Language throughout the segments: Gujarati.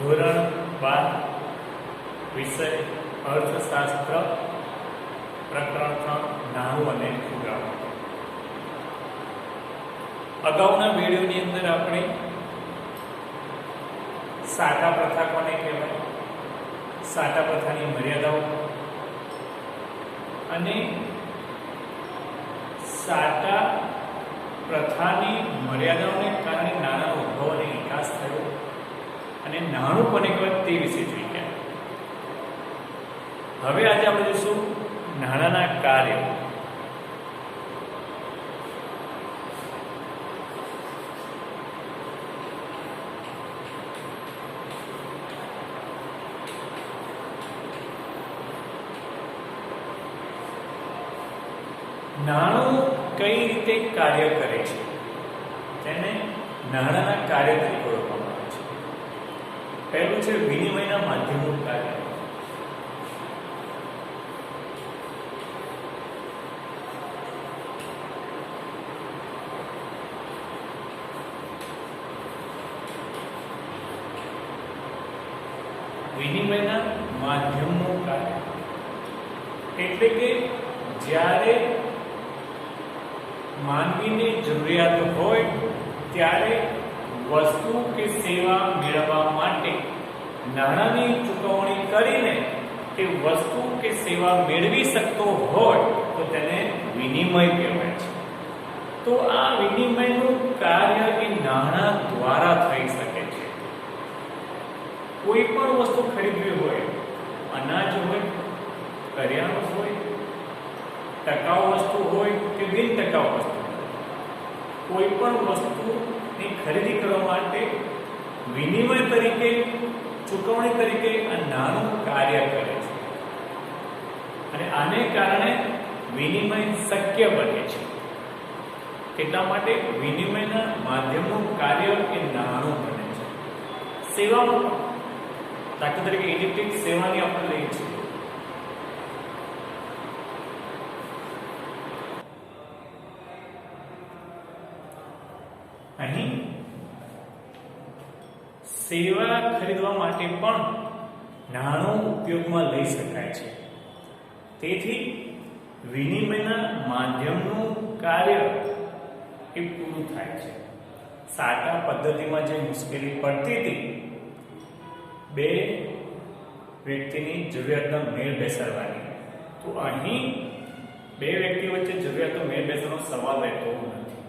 ધોરણ 12 વિષય અર્થશાસ્ત્ર પ્રકરણ 3 નાણું અને ફુગાવો. અગાઉના વિડીયોની અંદર આપણે સાટા પ્રથા કોને કહેવાય, સાટા પ્રથાની મર્યાદાઓ અને સાટા પ્રથાની મર્યાદાઓને કારણે નાણાંનો ઉદ્ભવ અને વિકાસ થયો અને નાણું કોને કહેવાય તે વિશે જોઈ ગયા. હવે આજે આપણે જોઈશું નાણાંના કાર્યો. નાણું કઈ રીતે કાર્ય કરે છે તેને નાણાંના કાર્ય તરીકે ઓળખવામાં આવે છે. પહેલું છે વિનિમયના માધ્યમનું કાર્ય. વિનિમયના માધ્યમનું કાર્ય એટલે કે જ્યારે માનવીને જરૂરિયાત હોય ત્યારે વસ્તુ કે સેવા મેળવવા માટે નાણાંની ચૂકવણી કરીને તે વસ્તુ કે સેવા મેળવી શકતો હોય તો તેને વિનિમય કહેવાય છે. તો આ વિનિમયનું કાર્ય એ નાણાં દ્વારા થઈ શકે છે. કોઈ પણ વસ્તુ ખરીદવી હોય, અનાજ હોય, કરિયાણું હોય, ટકાઉ વસ્તુ હોય કે બિન ટકાઉ વસ્તુ, કોઈ પણ વસ્તુની ખરીદી કરવા માટે વિનિમય તરીકે, ચૂકવણી તરીકે આ નાણું કાર્ય કરે છે અને આને કારણે વિનિમય શક્ય બને છે. એટલા માટે વિનિમયના માધ્યમનું કાર્ય એ નાણું બને છે. સેવામાં દાખલા તરીકે ઇલેક્ટ્રિક સેવાની આપણે લઈએ છીએ. અહીં સેવા ખરીદવા માટે પણ નાણું ઉપયોગમાં લઈ શકાય છે. તેથી વિનિમયના માધ્યમનું કાર્ય એ પૂરું થાય છે. સાટા પદ્ધતિમાં જે મુશ્કેલી પડતી હતી, બે વ્યક્તિની જરૂરિયાતનો મેળ બેસાડવાની, તો અહીં બે વ્યક્તિ વચ્ચે જરૂરિયાતનો મેળ બેસવાનો સવાલ રહેતો નથી.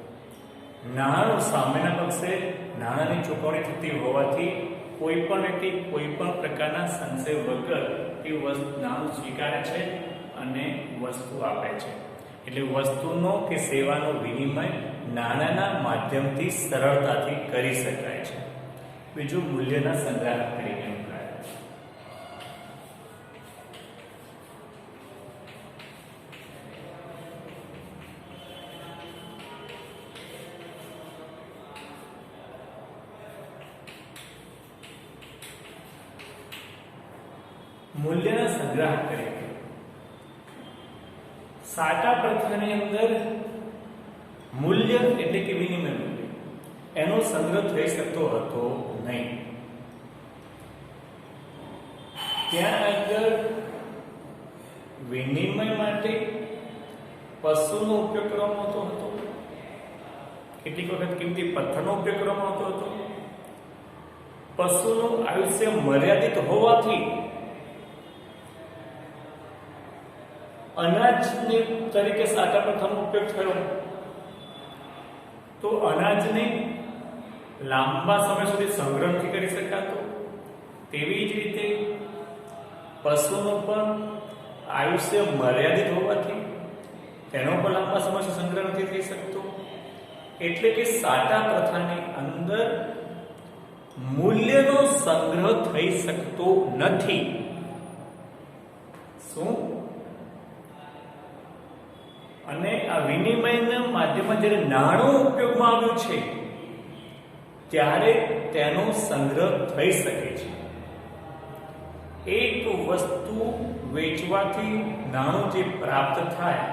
નાણાં સામેના પક્ષે નાણાંની ચૂકવણી થતી હોવાથી કોઈ પણ વ્યક્તિ કોઈ પણ પ્રકારના સંશય વગર એ નાણું સ્વીકારે છે અને વસ્તુ આપે છે. એટલે વસ્તુનો કે સેવાનો વિનિમય નાણાંના માધ્યમથી સરળતાથી કરી શકાય છે. બીજું મૂલ્યના સંગ્રાહક તરીકેનું કાર્ય. મૂલ્યના સંગ્રાહક તરીકે સાટા પ્રથાની અંદર મૂલ્ય એટલે કે વિનિમય મૂલ્ય એનો સંગ્રહ થઈ શકતો હતો નહીં. ત્યાં આગળ વિનિમય માટે પશુનો ઉપયોગ કરવામાં આવતો હતો, કેટલીક વખત કિંમતી પથ્થરનો ઉપયોગ કરવામાં આવતો હતો. પશુનું આયુષ્ય મર્યાદિત હોવાથી અનાજની તરીકે સાટા પ્રથાનો ઉપયોગ થયો. તો અનાજને લાંબા સમય સુધી સંગ્રહ નથી કરી શકાતો. તેવી જ રીતે પશુનો પણ આયુષ્ય મર્યાદિત હોવાથી તેનો પણ લાંબા સમય સુધી સંગ્રહ નથી થઈ શકતો. એટલે કે સાટા પ્રથાની અંદર મૂલ્યનો સંગ્રહ થઈ શકતો નથી. શું? અને આ વિનિમયના માધ્યમમાં જ્યારે નાણું ઉપયોગમાં આવ્યું છે ત્યારે તેનો સંગ્રહ થઈ શકે છે. એક વસ્તુ વેચવાથી નાણું જે પ્રાપ્ત થાય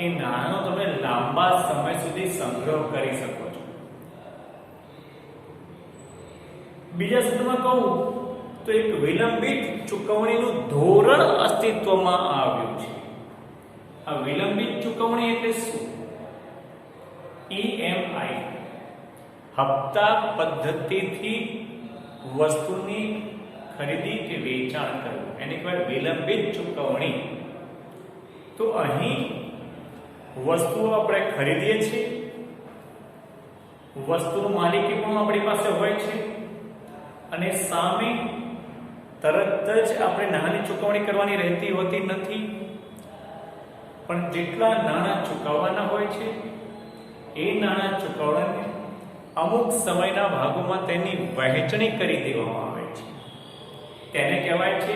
એ નાણું તમે લાંબા સમય સુધી સંગ્રહ કરી શકો છો. બીજા શબ્દમાં કહું તો એક વિલંબિત ચૂકવણીનું ધોરણ અસ્તિત્વમાં આવ્યું છે. આ વિલંબિત ચૂકવણી એટલે શું? EMI હપ્તા પદ્ધતિથી વસ્તુની ખરીદી કે વેચાણ કરવું એને કહેવાય વિલંબિત ચૂકવણી. તો અહીં વસ્તુઓ આપણે ખરીદીએ છીએ, વસ્તુનું માલિકી પણ આપણી પાસે હોય છે અને સામે તરત જ આપણે નાની ચૂકવણી કરવાની રહેતી હોતી નથી, પણ જેટલા નાણાં ચૂકવવાના હોય છે એ નાણાં ચૂકવવાને અમુક સમયના ભાગોમાં તેની વહેંચણી કરી દેવામાં આવે છે. તેને કહેવાય છે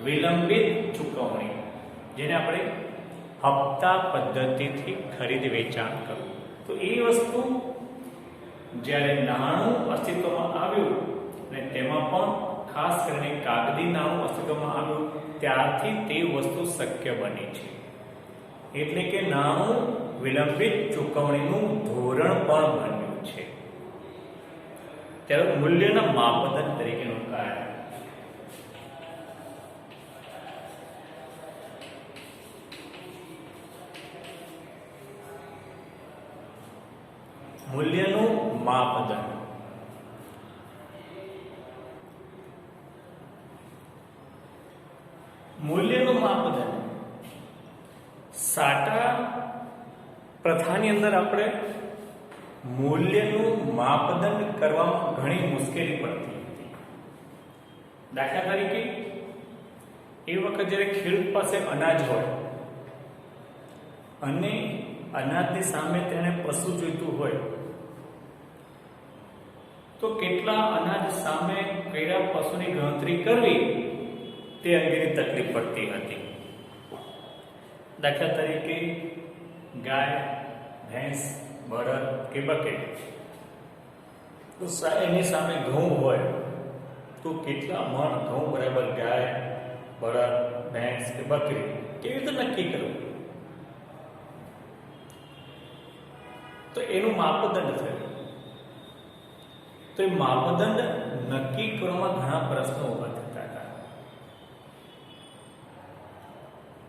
વિલંબિત ચૂકવણી, જેને આપણે હપ્તા પદ્ધતિથી ખરીદ વેચાણ કરવું. તો એ વસ્તુ જ્યારે નાણું અસ્તિત્વમાં આવ્યું અને તેમાં પણ ખાસ કરીને કાગદી નાણું અસ્તિત્વમાં આવ્યું ત્યારથી તે વસ્તુ શક્ય બની છે. એટલે કે નાણું વિલંબિત ચૂકવણીનું ધોરણ પણ બન્યું છે. ત્યારે મૂલ્યના માપદંડ તરીકેનું કાર્ય મૂલ્યનું માપદંડ. મૂલ્યનું માપદંડ સાટા પ્રથાની અંદર આપણે મૂલ્યનું માપદંડ કરવામાં ઘણી મુશ્કેલી પડતી હતી. દાખલા તરીકે એ વખત જ્યારે ખેડૂત પાસે અનાજ હોય અને અનાજની સામે તેને પશુ જોઈતું હોય તો કેટલા અનાજ સામે કયા પશુની ગણતરી કરવી તે અંગેની તકલીફ પડતી હતી. દાખલા તરીકે ગાય, ભેંસ, બળદ કે બકરી, તો એની સામે ઘઉં હોય તો કેટલા મણ ઘઉં બરાબર ગાય, બળદ, ભેંસ કે બકરી કેવી રીતે નક્કી કરવું? તો એનું માપદંડ થયું. તો એ માપદંડ નક્કી કરવામાં ઘણા પ્રશ્નો ઉભા થતા હતા.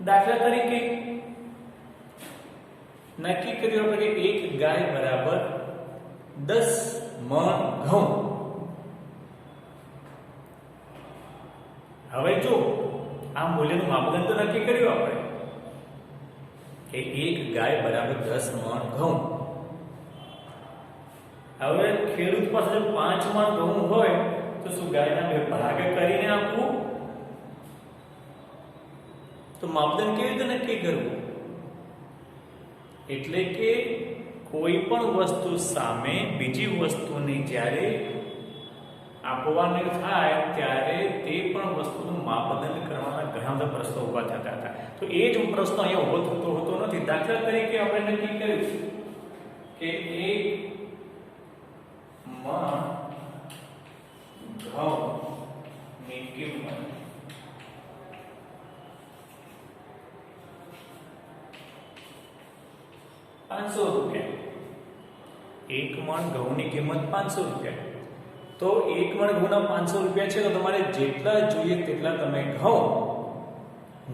દાખલા તરીકે નક્કી કર્યું આપણે કે એક ગાય બરાબર 10 મણ ઘઉં. હવે જો આ મૂલ્યનું માપદંડ તો નક્કી કર્યું આપણે કે એક ગાય બરાબર 10 મણ ઘઉં. હવે ખેડૂત પાસે જો 5 મણ ઘઉં હોય તો શું ગાયના બે ભાગ કરીને આપવું? તો માપદંડ કેવી રીતે નક્કી કરવું? એટલે કે કોઈ પણ વસ્તુ સામે બીજી વસ્તુને જ્યારે આપવાની થાય ત્યારે તે પણ વસ્તુનું માપદંડ કરવાના ઘણા બધા પ્રશ્નો ઉભા થતા હતા. તો એ જ પ્રશ્ન અહીંયા ઉભો થતો હોતો નથી. દાખલા તરીકે આપણે નક્કી કર્યું કે એક મણ ઘઉંની કિંમત ₹500. એક મણ ઘઉંની કિંમત ₹500. તો એક મણ ઘઉંના ₹500 છે તો તમારે જેટલા જોઈએ તેટલા તમે ઘઉં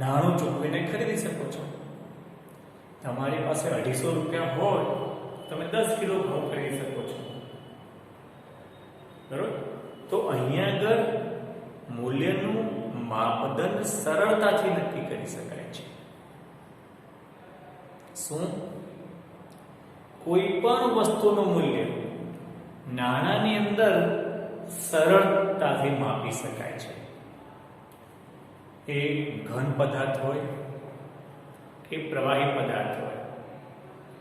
નાણું ચૂકવીને ખરીદી શકો છો. તમારી પાસે ₹250 હોય તમે 10 કિલો ઘઉં ખરીદી શકો છો. બરોબર? તો અહીંયા આગળ મૂલ્યનું માપદંડ સરળતાથી નક્કી કરી શકાય છે. શું? કોઈ પણ વસ્તુનું મૂલ્ય નાણાંની અંદર સરળતાથી માપી શકાય છે. એ ઘન પદાર્થ હોય કે પ્રવાહી પદાર્થ હોય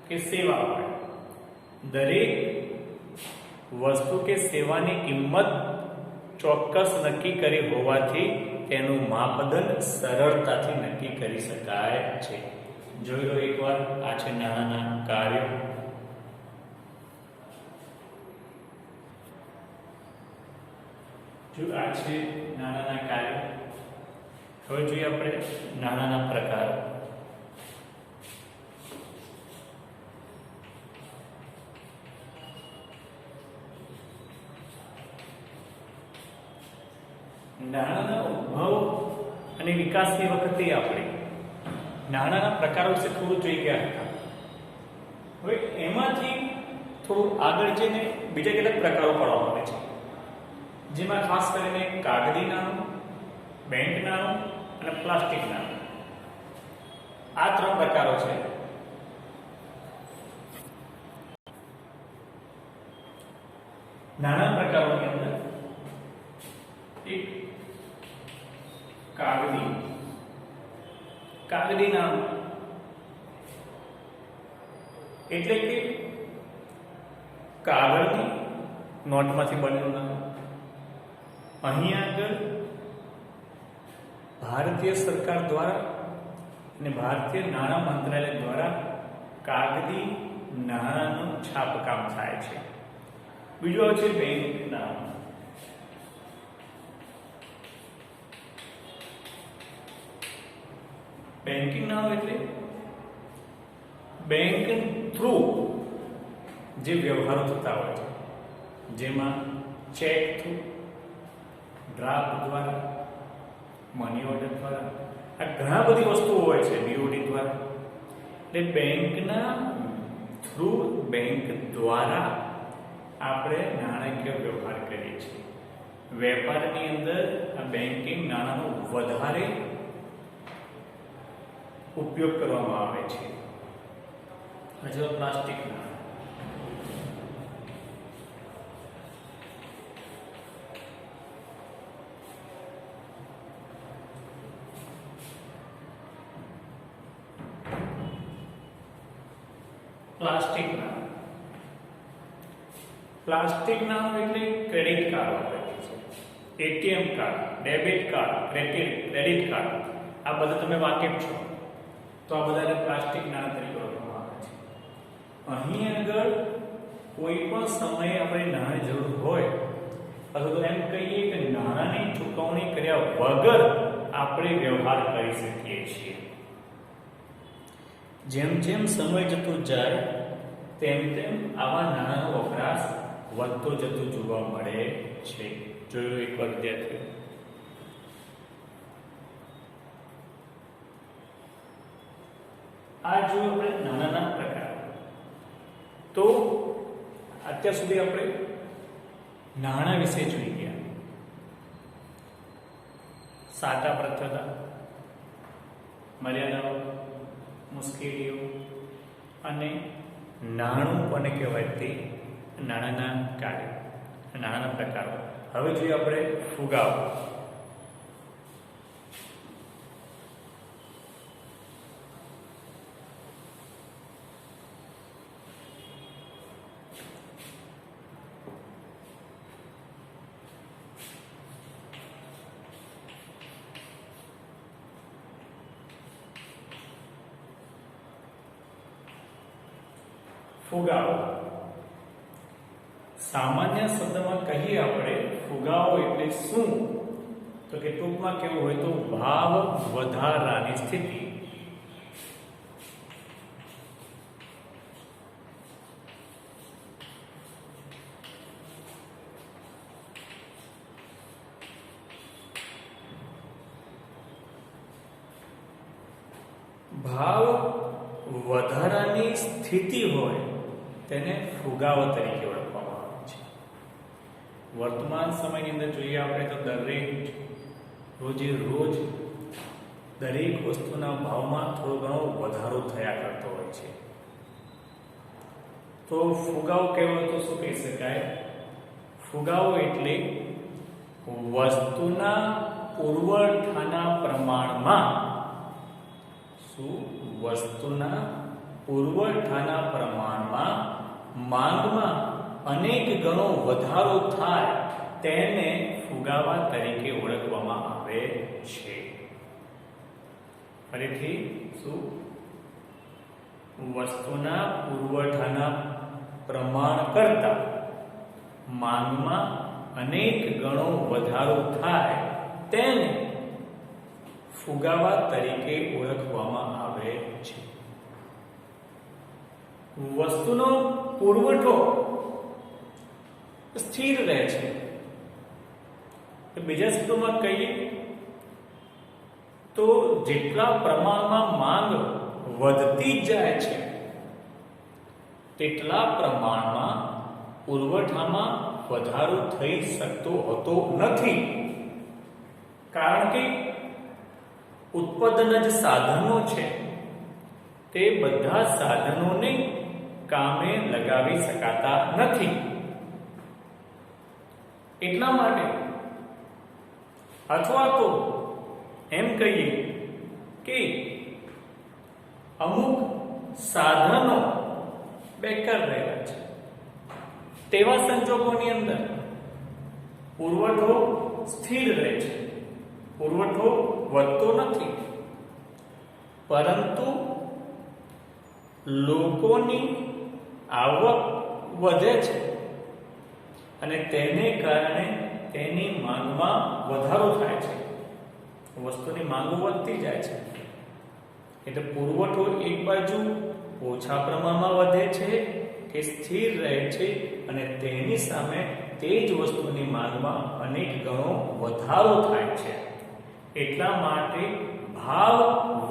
કે સેવા હોય, દરેક વસ્તુ કે સેવાની કિંમત ચોક્કસ નક્કી કરી હોવાથી તેનું માપદંડ સરળતાથી નક્કી કરી શકાય છે. જોઈ લો એકવાર. આ છે નાણાંના કાર્યો. જો આ છે નાણાંના કાર્યો. હવે જોઈએ આપણે નાણાંના પ્રકાર. નાણાંના ઉદ્ભવ અને વિકાસની વખતે આપણે નાણાંના પ્રકારો વિશે થોડું જોઈ ગયા હતા. હવે એમાંથી થોડું આગળ જઈને બીજા કેટલાક પ્રકારો પાડવામાં આવે છે, જેમાં ખાસ કરીને કાગળી નાણું, બેંક નાણું અને પ્લાસ્ટિક નાણું, આ 3 પ્રકારો છે. નાના પ્રકારોની અંદર એક કાગળી નાણું એટલે કે કાગળની નોટમાંથી બનેલું નાણું. અહીં આગળ ભારતીય સરકાર દ્વારા અને ભારતીય નાણાં મંત્રાલય દ્વારા કાગળી નાણાંનું છાપકામ થાય છે. બીજું આવે છે બેંક નાણું. બેંકિંગ નાણું એટલે બેંક થ્રુ જે વ્યવહારો થતા હોય છે, જેમાં ચેક થ્રુ, ડ્રાફ્ટ દ્વારા, મની ઓર્ડર દ્વારા, આ ઘણા બધી વસ્તુઓ હોય છે, બીઓડી દ્વારા. એટલે બેંકના થ્રુ, બેંક દ્વારા આપણે નાણાકીય વ્યવહાર કરીએ છીએ. વેપારની અંદર આ બેંકિંગ નાણાંનો વધારે ઉપયોગ કરવામાં આવે છે. હજુ પ્લાસ્ટિક નાણાં. પ્લાસ્ટિક નાણું એટલે ક્રેડિટ કાર્ડ વાપરીએ છીએ, ATM card, debit card, credit card, આ બધા તમે વાકેફ છો, તો આ બધાને પ્લાસ્ટિક નાણાં તરીકે ઓળખવામાં આવે છે. અહીં આગળ કોઈ પણ સમયે આપણે નાણાંની જરૂર હોય અથવા તો એમ કહીએ કે નાણાંની ચૂકવણી કર્યા વગર આપણે વ્યવહાર કરી શકીએ છીએ. જેમ જેમ સમય જતો જાય તેમ તેમ આવા નાણાંનો વપરાશ વધતો જતો જોવા મળે છે. જોયું એકવાર વિદ્યાર્થીઓ. આ જોયું આપણે નાણાંના પ્રકાર. તો અત્યાર સુધી આપણે નાણાં વિશે જોઈ ગયા. સાટા પ્રથા, મર્યાદાઓ, મુશ્કેલીઓ અને નાણું કોને કહેવાય તે નાણાંના કાર્યો, નાણાંના પ્રકારો. હવે જોઈએ આપણે ફુગાવો. ફુગાવો સામાન્ય શબ્દમાં કહીએ આપણે ફુગાવો એટલે શું, તો કે ટૂંકમાં કેવું હોય તો ભાવ વધારાની સ્થિતિ. ભાવ વધારાની સ્થિતિ હોય તેને ફુગાવો તરીકે ઓળખવામાં આવે છે. વર્તમાન સમયની અંદર જોઈએ આપણે તો રોજે રોજ દરેક વસ્તુના ભાવમાં થોડો ઘણો વધારો થયા કરતો હોય છે. તો ફુગાવો કહેવાય તો શું કહી શકાય? ફુગાવો એટલે વસ્તુના પુરવઠાના પ્રમાણમાં વસ્તુના પુરવઠાના પ્રમાણમાં માંગમાં અનેક ગણો વધારો થાય તેને ફુગાવા તરીકે ઓળખવામાં આવે છે. ફરીથી શું? વસ્તુના પુરવઠાના પ્રમાણ કરતા માંગમાં અનેક ગણો વધારો થાય તેને ફુગાવા તરીકે ઓળખવામાં આવે છે. વસ્તુનો પુરવઠો સ્થિર રહે છે તો બીજા શબ્દોમાં કહીએ તો જેટલા પ્રમાણમાં માંગ વધતી જાય છે તેટલા પ્રમાણમાં પુરવઠામાં વધારો થઈ શકતો હોતો નથી, કારણ કે ઉત્પાદન જ સાધનો છે તે બધા સાધનોને કામે લગાવી શકાતા નથી. એટલા માટે અથવા તો એમ કહીએ કે અમુક સાધનો બેકાર રહેલા છે, તેવા સંજોગોની અંદર પુરવઠો સ્થિર રહે છે, પુરવઠો વધતો નથી, પરંતુ લોકોની આવક વધે છે અને તેને કારણે તેની માંગમાં વધારો થાય છે, વસ્તુની માંગ વધતી જાય છે. એટલે પુરવઠો એક બાજુ ઓછા પ્રમાણમાં વધે છે કે સ્થિર રહે છે અને તેની સામે તે જ વસ્તુની માંગમાં અનેક ગણો વધારો થાય છે. એટલા માટે ભાવ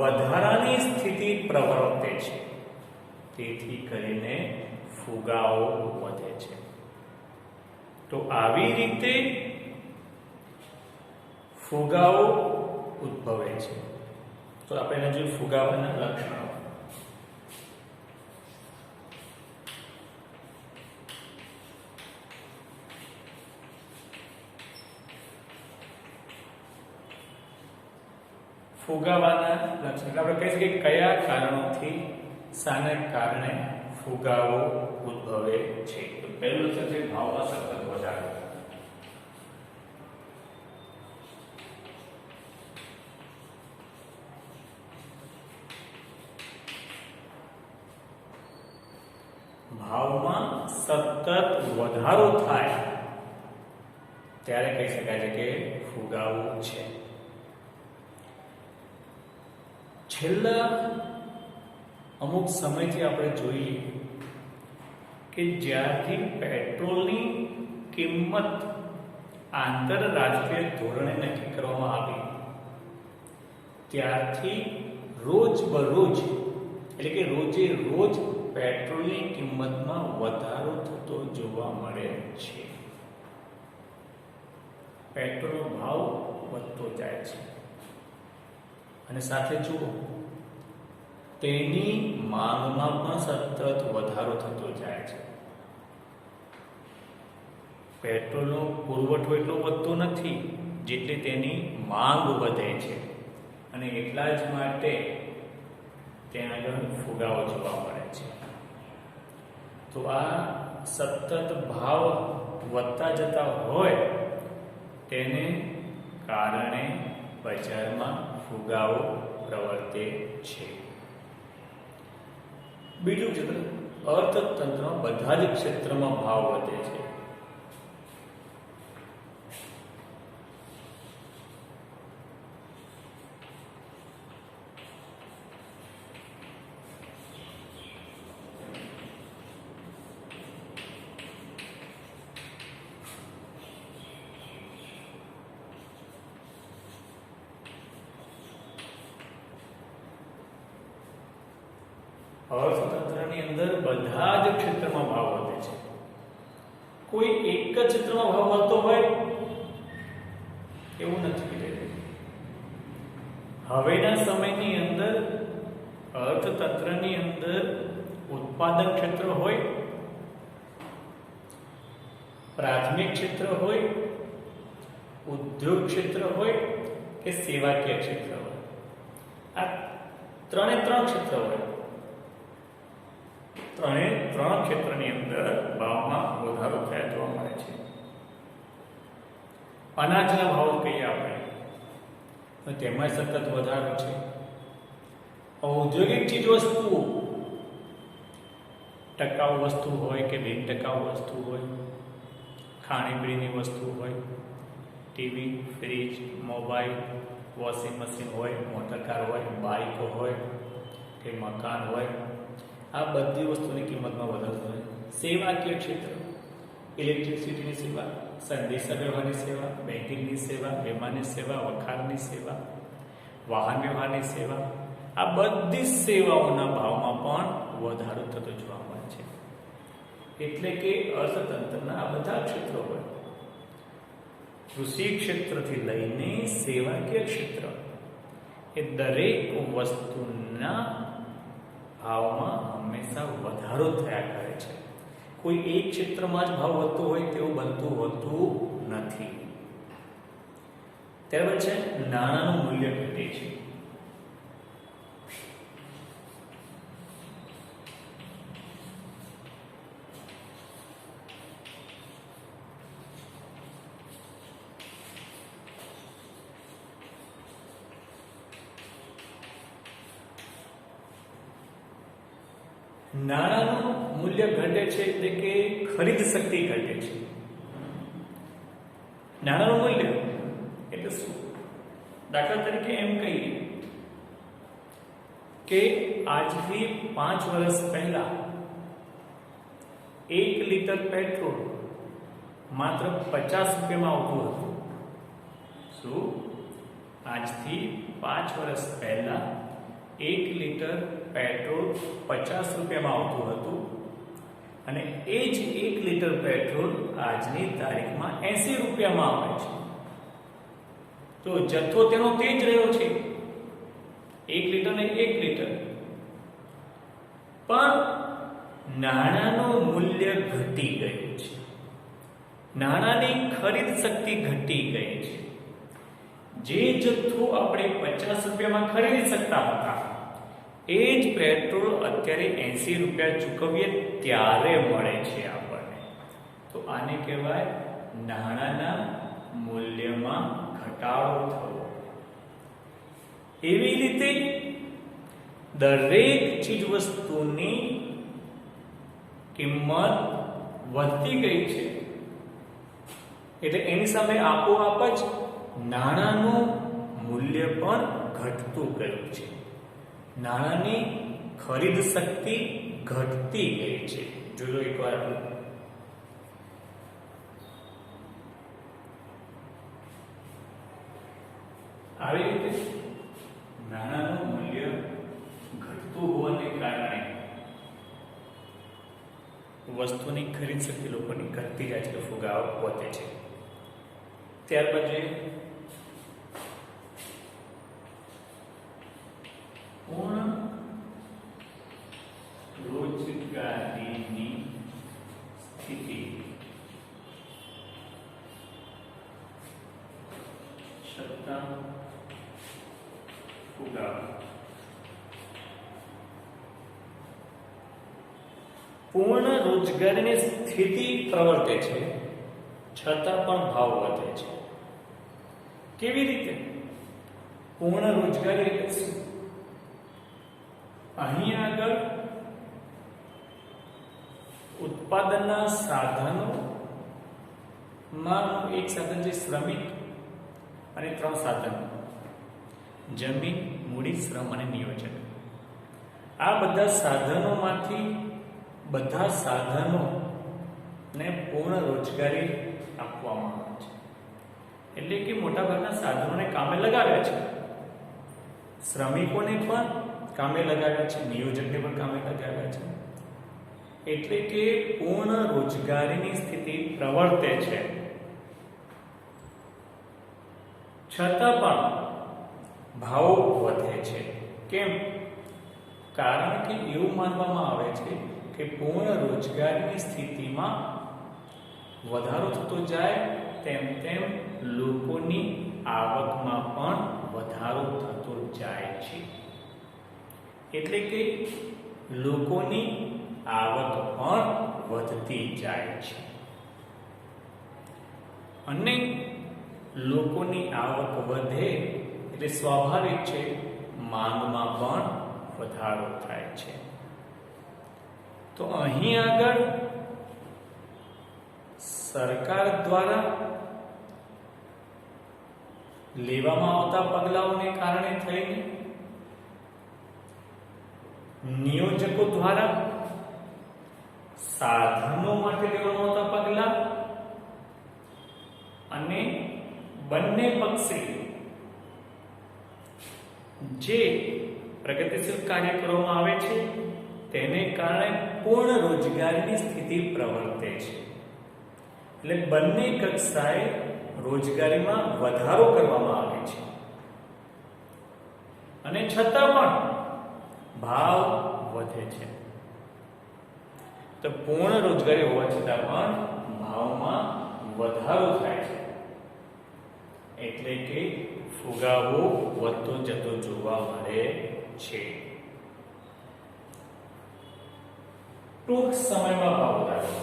વધારાની સ્થિતિ પ્રવર્તે છે, તેથી કરીને ફુગાવો વધે છે. તો આવી રીતે ફુગાવો ઉદ્ભવે છે. તો આપણે જોઈએ ફુગાવાના લક્ષણો. ફુગાવાના લક્ષણ આપણે કહી શકીએ કયા કારણોથી શાને કારણે ફુગાવો ઉદ્ભવે છે. તો પહેલું લક્ષણ છે ભાવમાં સતત વધારો. ભાવમાં સતત વધારો થાય ત્યારે કહી શકાય છે કે ફુગાવો છે. છેલ્લા અમુક સમયથી આપણે જોઈએ કે જ્યારથી પેટ્રોલની કિંમત આંતરરાષ્ટ્રીય ધોરણે નક્કી કરવામાં આવી ત્યારથી રોજબરોજ એટલે કે રોજે રોજ પેટ્રોલની કિંમતમાં વધારો થતો જોવા મળે છે. પેટ્રોલનો ભાવ વધતો જાય છે અને સાથે જુઓ તેની માંગમાં પણ સતત વધારો થતો જાય છે. પેટ્રોલનો પુરવઠો એટલો વધતો નથી જેટલી તેની માંગ વધે છે અને એટલા જ માટે ત્યાં આગળ ફુગાવો જોવા મળે છે. તો આ સતત ભાવ વધતા જતા હોય તેને કારણે બજારમાં ફુગાવો પ્રવર્તે છે. બીજું છે અર્થતંત્રમાં બધા જ ક્ષેત્રમાં ભાવ વધે છે. અર્થતંત્રની અંદર બધા જ ક્ષેત્રમાં ભાવ વધે છે. કોઈ એક જ ક્ષેત્રમાં ભાવ વધતો હોય એવું નથી. હવેના સમયની અંદર અર્થતંત્રની અંદર ઉત્પાદન ક્ષેત્ર હોય, પ્રાથમિક ક્ષેત્ર હોય, ઉદ્યોગ ક્ષેત્ર હોય કે સેવાકીય ક્ષેત્ર હોય, આ ત્રણે ત્રણ ક્ષેત્ર હોય. ત્રણ ક્ષેત્રની અંદર ભાવમાં વધારો થયા જોવા મળે છે. અનાજના ભાવ કહીએ આપણે તો તેમાં સતત વધારો છે. ઔદ્યોગિક ચીજ વસ્તુઓ, ટકાઉ વસ્તુ હોય કે બિન ટકાઉ વસ્તુ હોય, ખાણીપીણીની વસ્તુ હોય, TV, fridge, mobile, washing machine હોય, મોટરકાર હોય, બાઇકો હોય કે મકાન હોય, આ બધી વસ્તુની કિંમતમાં વધારો થાય. સેવાકીય ક્ષેત્ર ઇલેક્ટ્રિસિટીની સેવા, સંદેશા વ્યવહારની સેવા, બેન્કિંગની સેવા, વીમાની સેવા, વખાણની સેવા, વાહન વ્યવહારની સેવા, આ બધી સેવાઓના ભાવમાં પણ વધારો થતો જોવા મળે છે. એટલે કે અર્થતંત્રના આ બધા ક્ષેત્રો પર કૃષિ ક્ષેત્રથી લઈને સેવાકીય ક્ષેત્ર એ દરેક વસ્તુના ભાવમાં હંમેશા વધારો થયા કરે છે. કોઈ એક ક્ષેત્રમાં જ ભાવ વધતો હોય તેવું બનતું હોતું નથી. ત્યારબાદ છે નાણાંનું મૂલ્ય ઘટે છે. નાણાંનું મૂલ્ય ઘટે છે એટલે કે ખરીદ શક્તિ ઘટે છે. નાણાંનું મૂલ્ય એટલે શું? દાખલા તરીકે એમ કહીએ કે આજથી 5 વર્ષ પહેલા 1 લીટર પેટ્રોલ માત્ર 50 રૂપિયામાં આવતું હતું. શું? આજથી 5 વર્ષ પહેલા 1 લીટર પેટ્રોલ 50 રૂપિયામાં આવતું હતું અને એ જ 1 લીટર પેટ્રોલ આજની તારીખમાં 80 રૂપિયામાં આવે છે. તો જથ્થો તેનો તે જ રહ્યો છે, 1 લીટર ને 1 લીટર, પણ નાણાંનું મૂલ્ય ઘટી ગયું છે. નાણાંની ખરીદ શક્તિ ઘટી ગઈ છે. જે જથ્થો આપણે 50 રૂપિયામાં ખરીદી શકતા હતા એ જ પેટ્રોલ અત્યારે 80 રૂપિયા ચૂકવીએ ત્યારે મળે છે આપણને. તો આને કહેવાય નાણાંના મૂલ્યમાં ઘટાડો થવો. એવી રીતે દરેક ચીજ વસ્તુની કિંમત વધતી ગઈ છે એટલે એની સામે આપોઆપ જ નાણાંનું મૂલ્ય પણ ઘટતું ગયું છે. નાણાંની ખરીદ શક્તિ ઘટતી ગઈ છે. જોજો એકવાર આવી રીતે નાણાંનું મૂલ્ય ઘટતું હોવાને કારણે વસ્તુની ખરીદ શક્તિ લોકોની ઘટતી જાય છે, ફુગાવો વધે છે. ત્યારબાદ જોઈએ પૂર્ણ રોજગારીની સ્થિતિ છતાં ફુગાવો. પૂર્ણ રોજગારીની સ્થિતિ પ્રવર્તે છે છતાં પણ ભાવ વધે છે. કેવી રીતે? પૂર્ણ રોજગારી એટલે શું? અહીં આગળ ઉત્પાદનના સાધનોમાં એક સાધન છે શ્રમિક અને 3 સાધનો: જમીન, મૂડી, શ્રમ અને નિયોજન. આ બધા સાધનોમાંથી બધા સાધનોને પૂર્ણ રોજગારી આપવામાં આવે છે. એટલે કે મોટાભાગના સાધનોને કામે લગાવ્યા છે, શ્રમિકોને પણ કામે લગાવ્યા છે, નિયોજકને પણ કામે લગાવ્યા છે. એટલે કે પૂર્ણ રોજગારીની સ્થિતિ પ્રવર્તે છે છતાં પણ ભાવ વધે છે. કેમ? કારણ કે એવું માનવામાં આવે છે કે પૂર્ણ રોજગારીની સ્થિતિમાં વધારો થતો જાય તેમ તેમ લોકોની આવકમાં પણ વધારો થતો જાય છે. એટલે કે લોકોની આવક પણ વધતી જાય છે અને લોકોની આવક વધે એટલે સ્વાભાવિક છે માંગમાં પણ વધારો થાય છે. તો અહીં આગળ સરકાર દ્વારા લેવામાં આવતા પગલાઓને કારણે થઈને નિયોજકો દ્વારા સાધનો માટે લેવામાં આવતા પગલાં અને બંને પક્ષે જે પ્રગતિશીલ કાર્ય કરવામાં આવે છે તેને કારણે પૂર્ણ રોજગારીની સ્થિતિ પ્રવર્તે છે. એટલે બંને કક્ષાએ રોજગારીમાં વધારો કરવામાં આવે છે અને છતાં પણ ભાવ વધે છે. તો પૂર્ણ રોજગારી હોવા છતાં પણ ભાવમાં વધારો થાય છે, એટલે કે ફુગાવો વધતો જતો જોવા મળે છે. ટૂંક સમયમાં ભાવ વધારો.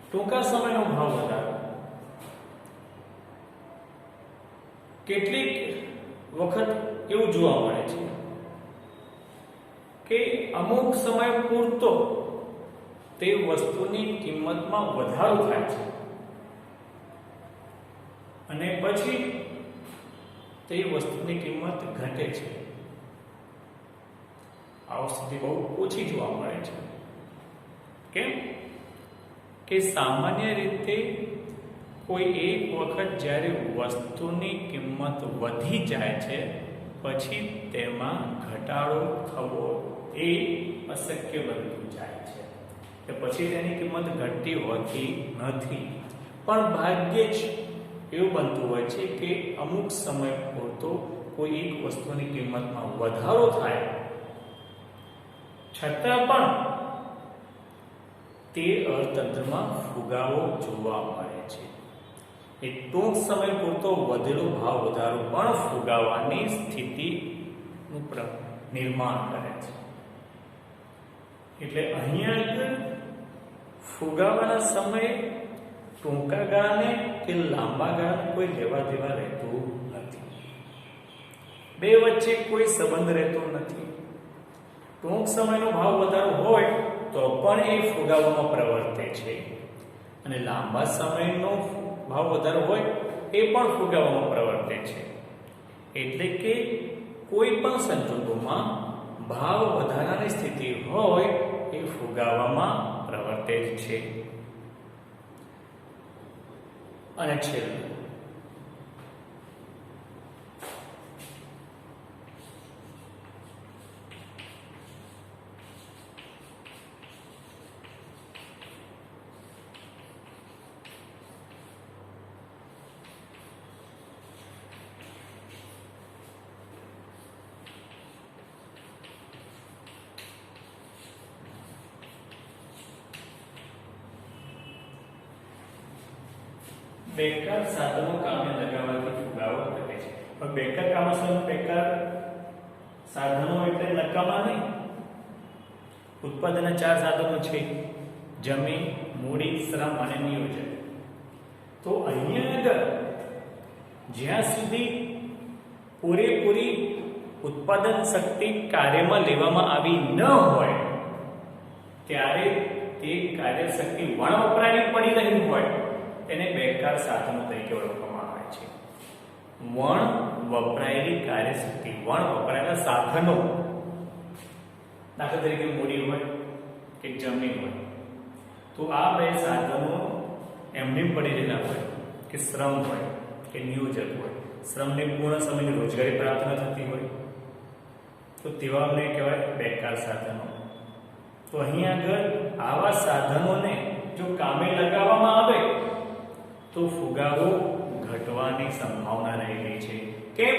ટૂંકા સમયનો ભાવ વધારો કેટલીક વખત એવું જોવા મળે છે કે અમુક સમય પૂરતો તે વસ્તુની કિંમતમાં વધારો થાય છે અને પછી તે વસ્તુની કિંમત ઘટે છે. આ સ્થિતિ બહુ ઓછી જોવા મળે છે. કેમ કે સામાન્ય રીતે કોઈ એક વખત જ્યારે વસ્તુની કિંમત વધી જાય છે પછી તેમાં ઘટાડો થવો એ અશક્ય બનતું જાય છે. કે પછી તેની કિંમત ઘટતી હોતી નથી, પણ ભાગ્યે જ એવું બનતું હોય છે કે અમુક સમય પૂરતો કોઈ એક વસ્તુની કિંમતમાં વધારો થાય છતાં પણ તે અર્થતંત્રમાં ફુગાવો જોવા મળે છે. એ ટૂંક સમય પૂરતો વધેલો ભાવ વધારો પણ ફુગાવાની સ્થિતિનું નિર્માણ કરે છે. એટલે અહીંયા આગળ ફુગાવાના સમયે ટૂંકા ગાળાને કે લાંબા ગાળાને કોઈ લેવા દેવા રહેતું નથી. બે વચ્ચે કોઈ સંબંધ રહેતો નથી. ટૂંક સમયનો ભાવ વધારો હોય તો પણ એ ફુગાવામાં પ્રવર્તે છે અને લાંબા સમયનો ભાવ વધારો હોય એ પણ ફુગાવામાં પ્રવર્તે છે. એટલે કે કોઈ પણ સંજોગોમાં ભાવ વધારાની સ્થિતિ હોય એ ફુગાવામાં પ્રવર્તે છે. અને છેલ્લું બેકાર સાધનો કામે લગાવવાથી ફુગાવો ઘટે છે. પણ બેકાર કામો બેકાર સાધનો એટલે નકામા નહીં. ઉત્પાદનના 4 સાધનો છે: જમીન, મૂડી, શ્રમ અને નિયોજન. તો અહીંયા આગળ જ્યાં સુધી પૂરેપૂરી ઉત્પાદન શક્તિ કાર્યમાં લેવામાં આવી ન હોય ત્યારે તે કાર્યશક્તિ વણવપરાયેલી પડી રહી હોય તેને બેકાર સાધનો તરીકે ઓળખવામાં આવે છે. વપરાયેલી કાર્યશક્તિ, વપરાયેલા સાધનો, દાખલા તરીકે મૂડી હોય કે જમીન હોય, તો આ બે સાધનો એમને પડી રહેલા હોય કે શ્રમ હોય કે નિયોજક હોય, શ્રમને પૂર્ણ સમયની રોજગારી પ્રાપ્ત ન થતી હોય તો તેવાને કહેવાય બેકાર સાધનો. તો અહીં આગળ આવા સાધનોને જો કામે લગાવવામાં આવે તો ફુગાવો ઘટવાની સંભાવના રહેલી છે. કેમ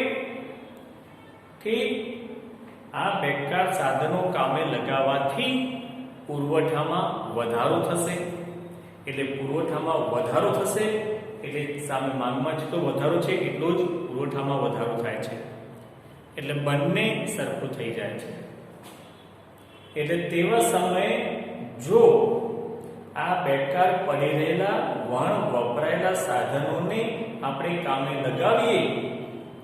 કે આ બેકાર સાધનો કામે લગાવવાથી પુરવઠામાં વધારો થશે. એટલે પુરવઠામાં વધારો થશે એટલે સામે માંગમાં જેટલો વધારો છે એટલો જ પુરવઠામાં વધારો થાય છે. એટલે બંને સરખું થઈ જાય છે. એટલે તેવા સમયે જો આ બેકાર પડી રહેલા વપરાયેલા સાધનોને આપણે કામે લગાવીએ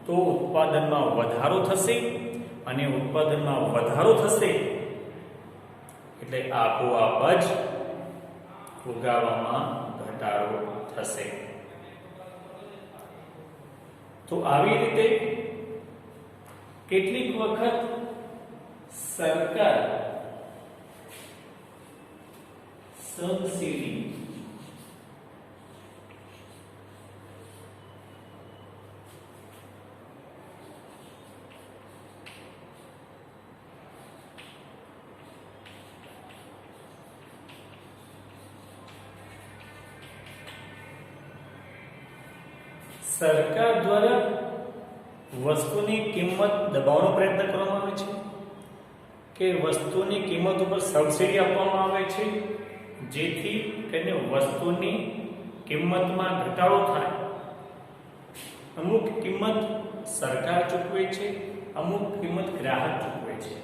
તો ઉત્પાદનમાં વધારો થશે અને ઉત્પાદનમાં વધારો થશે એટલે આપોઆપ જ ફુગાવામાં ઘટાડો થશે. તો આવી રીતે કેટલીક વખત સરકાર સબસિડી સરકાર દ્વારા વસ્તુની કિંમત દબાવવાનો પ્રયત્ન કરવામાં આવે છે કે વસ્તુની કિંમત ઉપર સબસિડી આપવામાં આવે છે જેથી કરીને વસ્તુની કિંમતમાં ઘટાડો થાય. અમુક કિંમત સરકાર ચૂકવે છે, અમુક કિંમત ગ્રાહક ચૂકવે છે.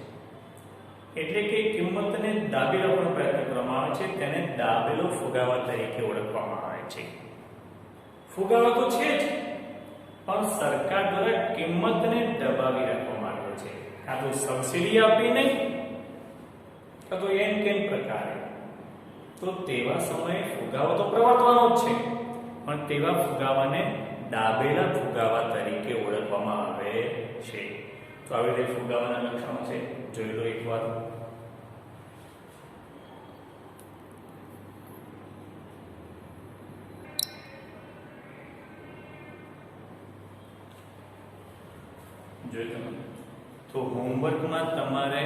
એટલે કે કિંમતને દાબી રાખવાનો પ્રયત્ન કરવામાં આવે છે. તેને દાબેલો ફુગાવા તરીકે ઓળખવામાં આવે છે. ફુગાવા તો છે જ, પણ સરકાર દ્વારા કિંમતને દબાવી રાખવામાં આવે છે. કાં તો સબસિડી આપીને કાં તો એન કેન પ્રકારે. તો તેવા સમયે ફુગાવો તો પ્રવર્તવાનો જ છે, પણ તેવા ફુગાવાને દાબેલા ફુગાવા તરીકે ઓળખવામાં આવે છે. તો આવી રીતે ફુગાવાના લક્ષણો છે, જોઈ લો એકવાર. તો હોમવર્કમાં તમારે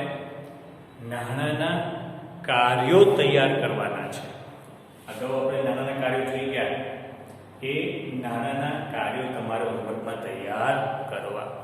નાના કાર્યો તૈયાર કરવાના છે. અગાઉ આપણે નાના કાર્યો જોઈ ગયા, એ નાના કાર્યો તમારે હોમવર્કમાં તૈયાર કરવા.